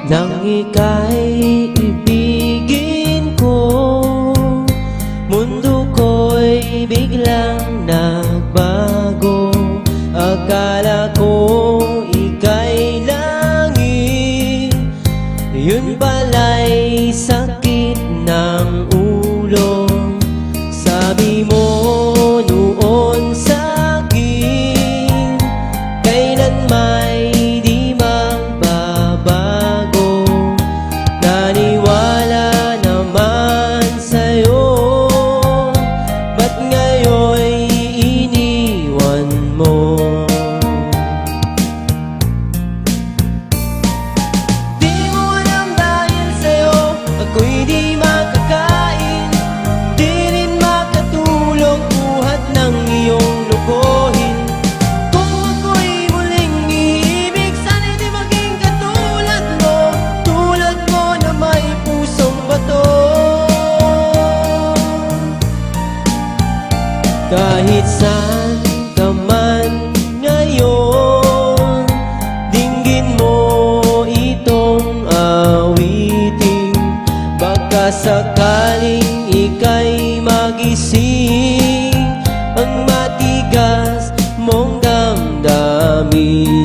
nang ika'y ibigin ko. Mundo ko'y biglang nagbago. Akala ko ika'y langit, yun pala'y sakit ng ulo. Sabi mo noon sa'kin, kailan may di magbabago. Naniwala naman sa'yo, ba't ngayon'y iniwan mo? Di mo alam dahil sa'yo ako'y di makakain, di rin makatulog buhat ng iyong lukuhin. Kung ako'y muling iibig, sana'y di maging katulad mo, tulad mo na may pusong bato. Kahit saan ka man ngayon, dinggin mo itong awitin. Baka sakaling ika'y magising ang matigas mong damdamin.